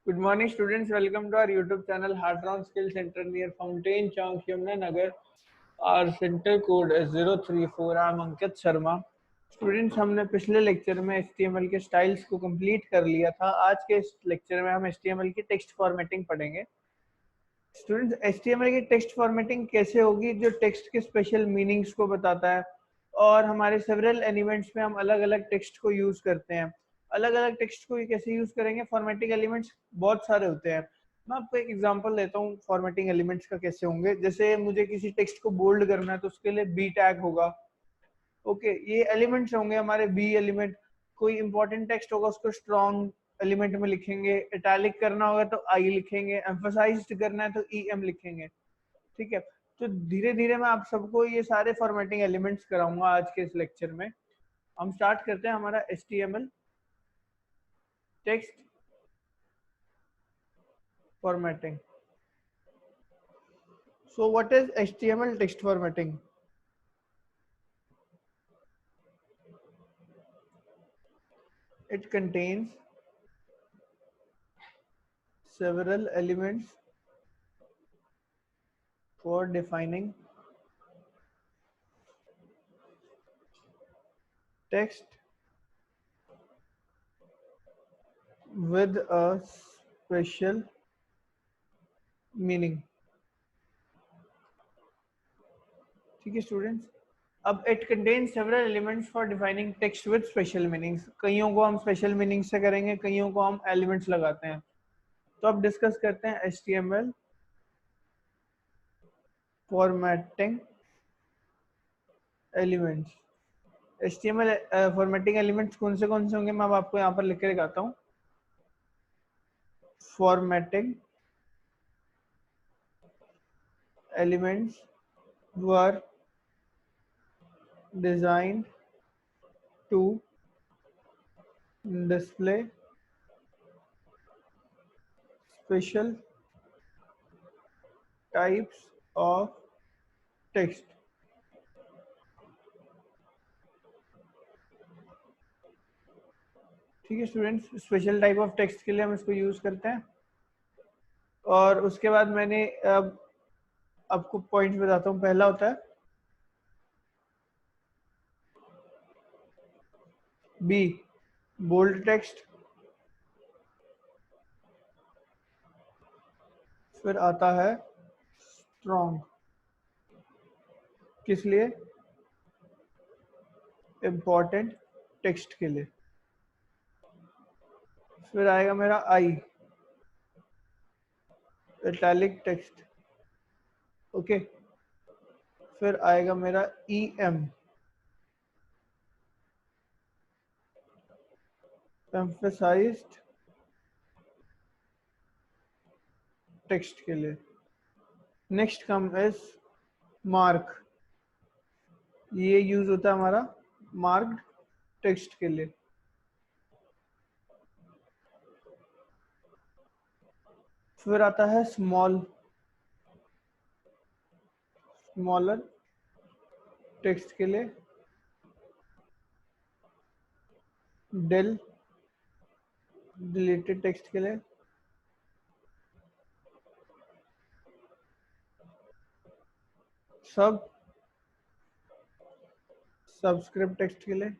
Good morning, students. Welcome to our YouTube channel, Hard Rock Skill Center near Fountain Chowk, Yamuna Our center code is 034. I'm Ankit Sharma. Students हमने पिछले lecture में HTML के styles को complete कर लिया था। आज के इस लेक्चर में हम HTML की टेक्स्ट फॉर्मेटिंग पढ़ेंगे। स्टूडेंट्स, HTML की टेक्स्ट फॉर्मेटिंग कैसे होगी, जो टेक्स्ट के स्पेशल मीनिंग्स को बताता है और हमारे सेवरल एलिमेंट्स में हम अलग अलग टेक्स्ट को यूज करते हैं। अलग अलग टेक्स्ट को कैसे यूज करेंगे, फॉर्मेटिंग एलिमेंट्स बहुत सारे होते हैं। मैं आपको एक एग्जांपल देता हूँ फॉर्मेटिंग एलिमेंट्स का कैसे होंगे। जैसे मुझे किसी टेक्स्ट को बोल्ड करना है तो उसके लिए बी टैग होगा। ओके, ये एलिमेंट्स होंगे हमारे बी एलिमेंट। कोई इंपॉर्टेंट टेक्स्ट होगा उसको स्ट्रॉन्ग एलिमेंट में लिखेंगे, इटैलिक करना होगा तो आई लिखेंगे, एम्फसाइज्ड करना है तो ई एम लिखेंगे। ठीक है, तो धीरे धीरे मैं आप सबको ये सारे फॉर्मेटिंग एलिमेंट्स कराऊंगा आज के इस लेक्चर में। हम स्टार्ट करते हैं हमारा HTML text formatting. So what is HTML text formatting? It contains several elements for defining text with a special meaning. ठीक है स्टूडेंट्स, अब it contain several elements for defining text with special meanings. कईयों को हम special meaning से करेंगे, कईयों को हम एलिमेंट्स लगाते हैं। तो अब डिस्कस करते हैं HTML formatting elements. HTML formatting elements कौन से होंगे, मैं अब आपको यहाँ पर लिख के दिखाता हूँ। Formatting elements were designed to display special types of text. ठीक है students, special type of text के लिए हम इसको यूज करते हैं। और उसके बाद मैंने अब आपको पॉइंट्स बताता हूँ। पहला होता है बी, बोल्ड टेक्स्ट। फिर आता है स्ट्रॉन्ग, किस लिए? इंपॉर्टेंट टेक्स्ट के लिए। फिर आएगा मेरा आई, इटैलिक टेक्स्ट। ओके, फिर आएगा मेरा ई एम, एम्फेसाइज्ड टेक्स्ट के लिए। नेक्स्ट कम इज मार्क, ये यूज होता है हमारा मार्क्ड टेक्स्ट के लिए। फिर आता है स्मॉल, स्मॉलर टेक्स्ट के लिए। डेल, डिलीटेड टेक्स्ट के लिए। सब, सबस्क्रिप्ट टेक्स्ट के लिए।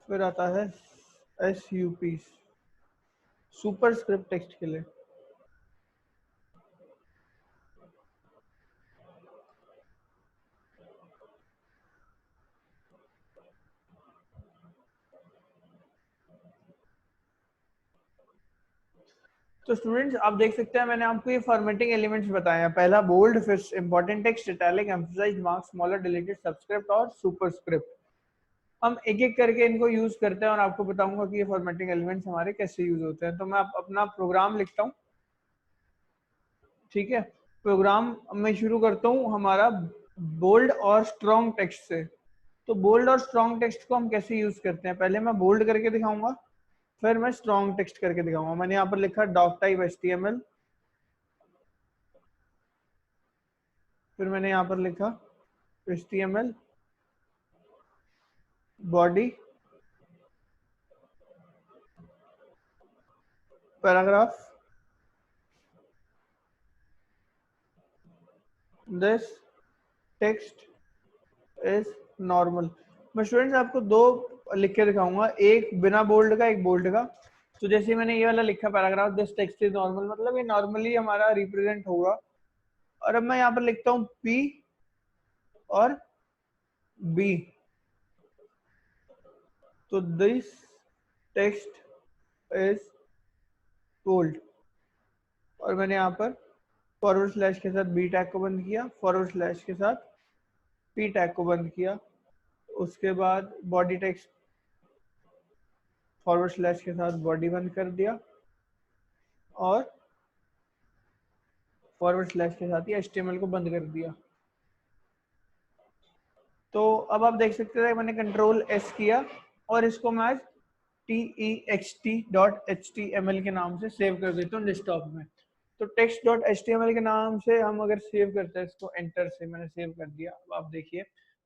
फिर आता है SUP, सुपरस्क्रिप्ट टेक्स्ट के लिए। तो स्टूडेंट्स आप देख सकते हैं मैंने आपको ये फॉर्मेटिंग एलिमेंट्स बताए हैं। पहला बोल्ड, फिर important text, italic, emphasized, mark, smaller, deleted, subscript और सुपरस्क्रिप्ट। हम एक एक करके इनको यूज करते हैं और आपको बताऊंगा कि ये फॉर्मेटिंग एलिमेंट्स हमारे कैसे यूज होते हैं। तो मैं अपना प्रोग्राम लिखता हूँ। ठीक है, प्रोग्राम मैं शुरू करता हूँ हमारा बोल्ड और स्ट्रॉन्ग टेक्स्ट से। तो बोल्ड और स्ट्रॉन्ग टेक्स्ट को हम कैसे यूज करते हैं, पहले मैं बोल्ड करके दिखाऊंगा, फिर मैं स्ट्रॉन्ग टेक्स्ट करके दिखाऊंगा। मैंने यहाँ पर लिखा डॉक टाइप HTML, फिर मैंने यहाँ पर लिखा HTML body paragraph, this text is normal. मैं स्टूडेंट्स आपको दो लिख के दिखाऊंगा, एक बिना बोल्ड का, एक बोल्ड का। तो जैसे मैंने ये वाला लिखा paragraph, this text is normal, मतलब ये नॉर्मली हमारा रिप्रेजेंट होगा। और अब मैं यहाँ पर लिखता हूँ P और B, तो दिस टेक्स्ट इज बोल्ड। और मैंने यहाँ पर फॉरवर्ड स्लैश के साथ B टैग को बंद किया, फॉरवर्ड स्लैश के साथ P टैग को बंद किया। उसके बाद बॉडी टेक्स्ट फॉरवर्ड स्लैश के साथ बॉडी बंद कर दिया, और फॉरवर्ड स्लैश के साथ ही HTML को बंद कर दिया। तो अब आप देख सकते थे मैंने कंट्रोल S किया और इसको मैं text.html के नाम से सेव कर देता हूँ डेस्कटॉप में। तो text.html के नाम से हम अगर सेव करते हैं इसको, एंटर से मैंने सेव कर दिया। अब आप देखिए,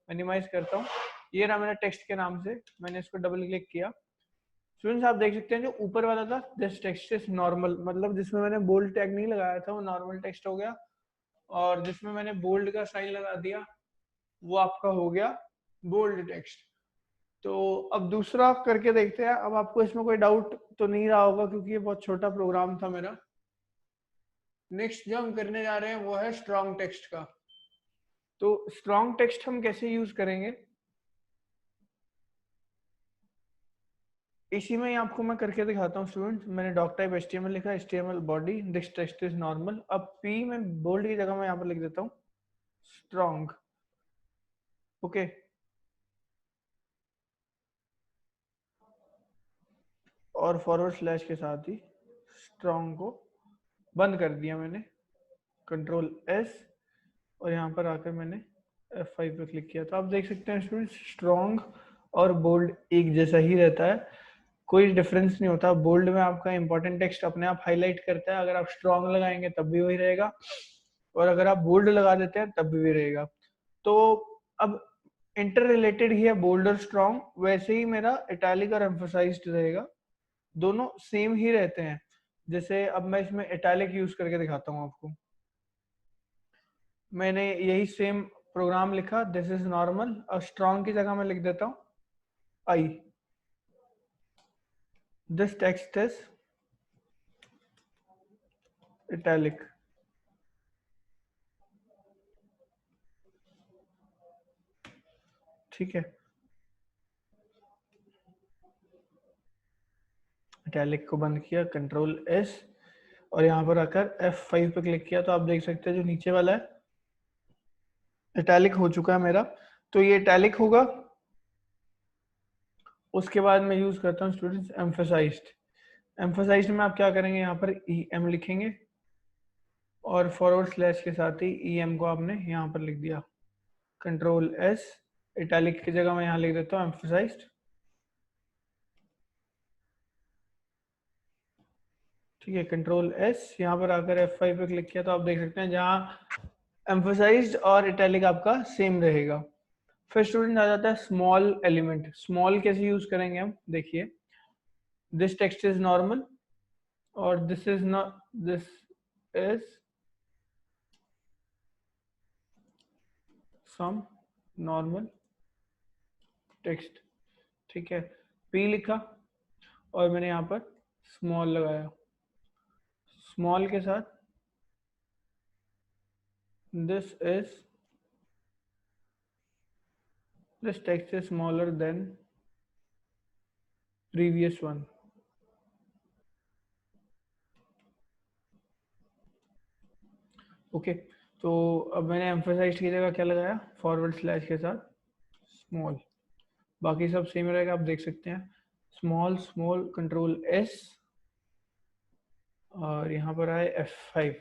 मिनिमाइज करता हूँ, ये रहा मेरा टेक्स्ट के नाम से, मैंने इसको डबल क्लिक किया। स्टूडेंट्स आप देख सकते हैं जो ऊपर वाला था दिस टेक्स्ट इज नॉर्मल, मतलब जिसमें मैंने बोल्ड टैग नहीं लगाया था वो नॉर्मल टेक्स्ट हो गया, और जिसमें मैंने बोल्ड का साइन लगा दिया वो आपका हो गया बोल्ड टेक्स्ट। तो अब दूसरा करके देखते हैं। अब आपको इसमें कोई डाउट तो नहीं रहा होगा क्योंकि ये बहुत छोटा प्रोग्राम था मेरा। नेक्स्ट जो हम करने जा रहे हैं वो है स्ट्रॉन्ग टेक्स्ट का। तो स्ट्रॉन्ग टेक्स्ट हम कैसे यूज करेंगे, इसी में ही आपको मैं करके दिखाता हूँ स्टूडेंट्स। मैंने डॉक टाइप HTML लिखा, HTML body, this text is normal. अब P में बोल्ड की जगह मैं यहाँ पर लिख देता हूँ स्ट्रॉन्ग। ओके, और फॉरवर्ड स्लैश के साथ ही स्ट्रॉन्ग को बंद कर दिया मैंने, कंट्रोल S, और यहाँ पर आकर मैंने F5 पे क्लिक किया। तो आप देख सकते हैं स्टूडेंट्स स्ट्रॉन्ग और बोल्ड एक जैसा ही रहता है, कोई डिफरेंस नहीं होता। बोल्ड में आपका इंपॉर्टेंट टेक्स्ट अपने आप हाईलाइट करता है, अगर आप स्ट्रॉन्ग लगाएंगे तब भी वही रहेगा, और अगर आप बोल्ड लगा देते हैं तब भी वही रहेगा। तो अब इंटर रिलेटेड ही है बोल्ड और स्ट्रॉन्ग, वैसे ही मेरा इटैलिक और एम्फसाइज्ड रहेगा, दोनों सेम ही रहते हैं। जैसे अब मैं इसमें इटैलिक यूज करके दिखाता हूँ आपको। मैंने यही सेम प्रोग्राम लिखा, दिस इज नॉर्मल, और स्ट्रॉन्ग की जगह मैं लिख देता हूँ आई, दिस टेक्स्ट इज इटैलिक। ठीक है, इटैलिक को बंद किया, कंट्रोल S, और यहाँ पर आकर F5 पे क्लिक किया। तो आप देख सकते हैं जो नीचे वाला है इटैलिक हो चुका है मेरा। तो ये इटैलिक होगा। उसके बाद मैं यूज करता हूँ स्टूडेंट्स एम्फसाइज्ड। एम्फसाइज्ड में आप क्या करेंगे, यहाँ पर EM लिखेंगे, और फॉरवर्ड स्लैश के साथ ही EM को आपने यहाँ पर लिख दिया, कंट्रोल S, इटैलिक की जगह मैं यहाँ लिख देता हूँ एम्फसाइज्ड। ठीक है, कंट्रोल S, यहाँ पर आकर F5 पे क्लिक किया। तो आप देख सकते हैं जहाँ एम्फसाइज्ड और इटैलिक आपका सेम रहेगा। फिर स्टूडेंट आ जाता है स्मॉल एलिमेंट। स्मॉल कैसे यूज करेंगे हम, देखिए, दिस टेक्स्ट इज नॉर्मल, और this is not, this is some normal text. ठीक है, P लिखा और मैंने यहाँ पर स्मॉल लगाया, स्मॉल के साथ this is, this text is smaller than previous one. Okay, तो अब मैंने एम्फसाइज की जगह क्या लगाया, फॉरवर्ड स्लैश के साथ स्मॉल, बाकी सब सेम रहेगा। आप देख सकते हैं स्मॉल स्मॉल, कंट्रोल S, और यहाँ पर आए F5।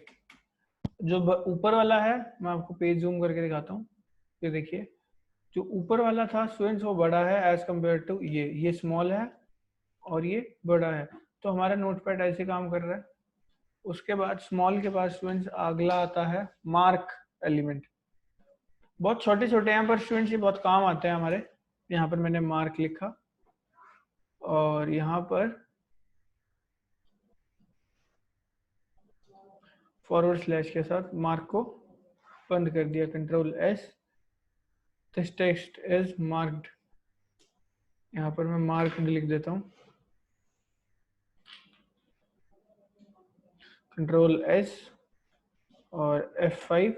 जो ऊपर वाला है मैं आपको पेज जूम करके दिखाता हूँ। ये देखिए, जो ऊपर वाला था स्टूडेंट्स वो बड़ा है एज कम्पेयर टू ये स्मॉल है और ये बड़ा है। तो हमारा नोटपैड ऐसे काम कर रहा है। उसके बाद स्मॉल के बाद स्टूडेंट्स अगला आता है मार्क एलिमेंट। बहुत छोटे छोटे हैं पर स्टूडेंट्स ये बहुत काम आते हैं हमारे। यहाँ पर मैंने मार्क लिखा और यहाँ पर फॉरवर्ड स्लैश के साथ मार्क को बंद कर दिया, control S. This text is marked, यहाँ पर मैं मार्क्ड लिख देता हूँ, कंट्रोल एस और F5।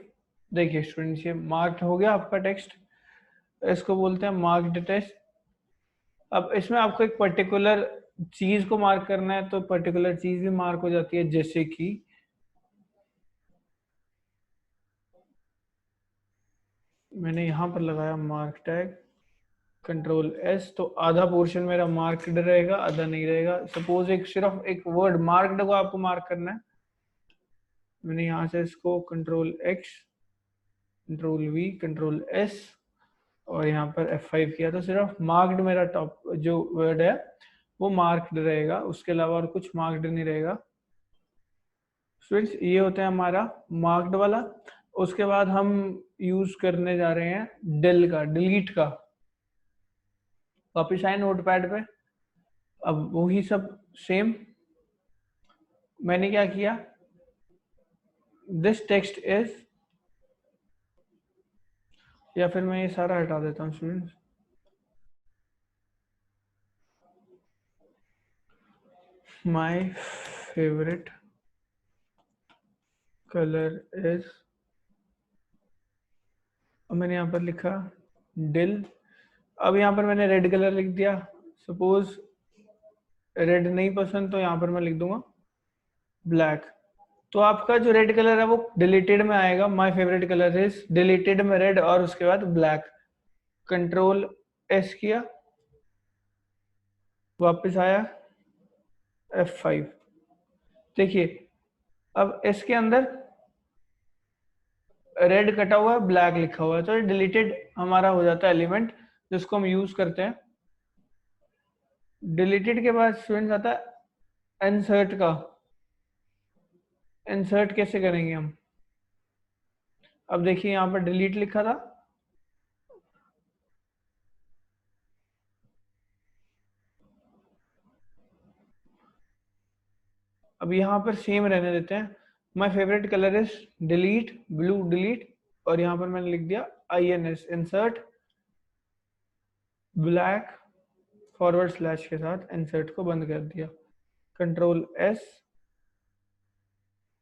देखिए स्टूडेंट्स, ये मार्क्ड हो गया आपका टेक्स्ट, इसको बोलते हैं मार्क्ड टेक्स्ट। अब इसमें आपको एक पर्टिकुलर चीज को मार्क करना है, तो पर्टिकुलर चीज भी मार्क हो जाती है, जैसे कि मैंने यहाँ पर लगाया मार्क टैग, कंट्रोल एस, तो आधा पोर्शन मेरा मार्क्ड रहेगा, आधा नहीं रहेगा। सपोज एक सिर्फ एक वर्ड मार्क्ड को आपको मार्क करना है, मैंने यहाँ से इसको control x, control we, control S और यहाँ पर F5 किया, तो सिर्फ मार्क्ड मेरा टॉप जो वर्ड है वो मार्क्ड रहेगा, उसके अलावा और कुछ मार्क्ड नहीं रहेगा। स्टूडेंट्स, ये होता है हमारा मार्क्ड वाला। उसके बाद हम यूज करने जा रहे हैं डिल का, डिलीट का। वापिस आए नोटपैड पे, अब वही सब सेम। मैंने क्या किया, दिस टेक्स्ट इज, या फिर मैं ये सारा हटा देता हूँ students, my favourite colour is, अब मैंने यहाँ पर लिखा डिल। अब यहाँ पर मैंने रेड कलर लिख दिया, सपोज रेड नहीं पसंद तो यहाँ पर मैं लिख दूंगा ब्लैक। तो आपका जो रेड कलर है वो डिलीटेड में आएगा, my favourite colour is, deleted में रेड और उसके बाद ब्लैक। कंट्रोल एस किया, वापस आया F5। देखिए अब इसके अंदर रेड कटा हुआ है, ब्लैक लिखा हुआ है, तो डिलीटेड हमारा हो जाता है एलिमेंट जिसको हम यूज करते हैं। डिलीटेड के बाद स्टूडेंट्स आता है इंसर्ट का। इंसर्ट कैसे करेंगे हम, अब देखिए यहाँ पर डिलीट लिखा था, अब यहाँ पर सेम रहने देते हैं, my favourite colour is delete, blue delete, और यहाँ पर मैंने लिख दिया INS, insert black, forward slash के साथ इंसर्ट को बंद कर दिया, कंट्रोल एस,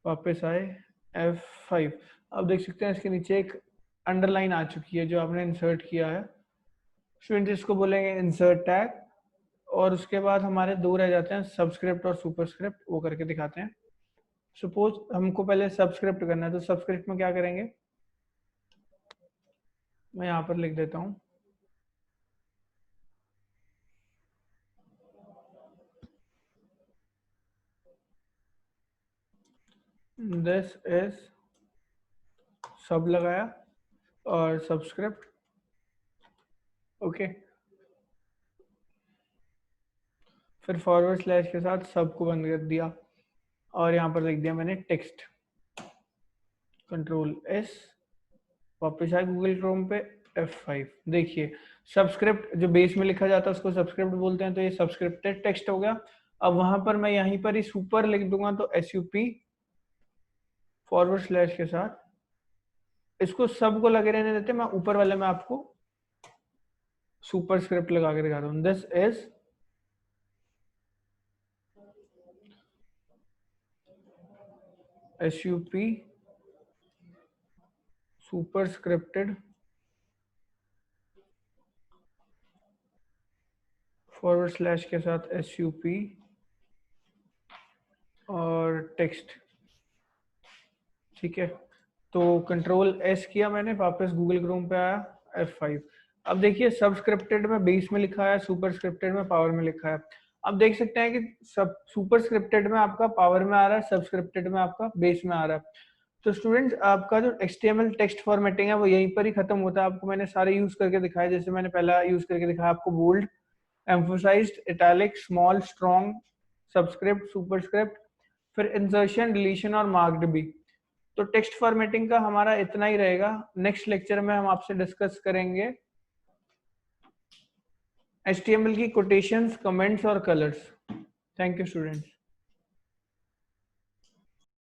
वापस आए F5। अब देख सकते हैं इसके नीचे एक अंडरलाइन आ चुकी है जो आपने इंसर्ट किया है। स्टूडेंट इसको बोलेंगे इंसर्ट टैग, और उसके बाद हमारे दो रह जाते हैं, सबस्क्रिप्ट और सुपरस्क्रिप्ट, वो करके दिखाते हैं। सपोज हमको पहले सबस्क्रिप्ट करना है, तो सबस्क्रिप्ट में क्या करेंगे, मैं यहाँ पर लिख देता हूँ दिस इज, सब लगाया और सबस्क्रिप्ट, ओके। फिर फॉरवर्ड स्लैश के साथ सब को बंद कर दिया और यहाँ पर लिख दिया मैंने टेक्स्ट, कंट्रोल एस, वापस आए गूगल क्रोम पे F5। देखिए सबस्क्रिप्ट जो बेस में लिखा जाता है उसको सबस्क्रिप्ट बोलते हैं, तो ये सब्सक्रिप्टेड टेक्स्ट हो गया। अब वहां पर मैं यहीं पर ही सुपर लिख दूंगा, तो SUP फॉरवर्ड स्लैश के साथ, इसको सबको लगे रहने देते, मैं ऊपर वाले में आपको सुपर स्क्रिप्ट लगा के दिखाता हूँ। This is SUP super scripted forward slash के साथ SUP और टेक्स्ट, ठीक है। तो कंट्रोल एस किया मैंने, वापस गूगल क्रोम पे आया F5। अब देखिए सबस्क्रिप्टेड में बेस में लिखा है, सुपर स्क्रिप्टेड में पावर में लिखा है। अब देख सकते हैं कि सब सुपर स्क्रिप्टेड में आपका पावर में आ रहा है, सबस्क्रिप्टेड में आपका बेस में आ रहा है। तो स्टूडेंट्स आपका जो HTML टेक्स्ट फॉर्मेटिंग है वो यहीं पर ही खत्म होता है। आपको मैंने सारे यूज करके दिखाया, जैसे मैंने पहला यूज करके दिखाया आपको bold, emphasized, italic, small, strong, subscript, superscript, फिर इंसर्शन, डिलीशन और मार्क्ड भी। तो टेक्स्ट फॉर्मेटिंग का हमारा इतना ही रहेगा। नेक्स्ट लेक्चर में हम आपसे डिस्कस करेंगे HTML की कोटेशंस, कमेंट्स और कलर्स। Thank you students.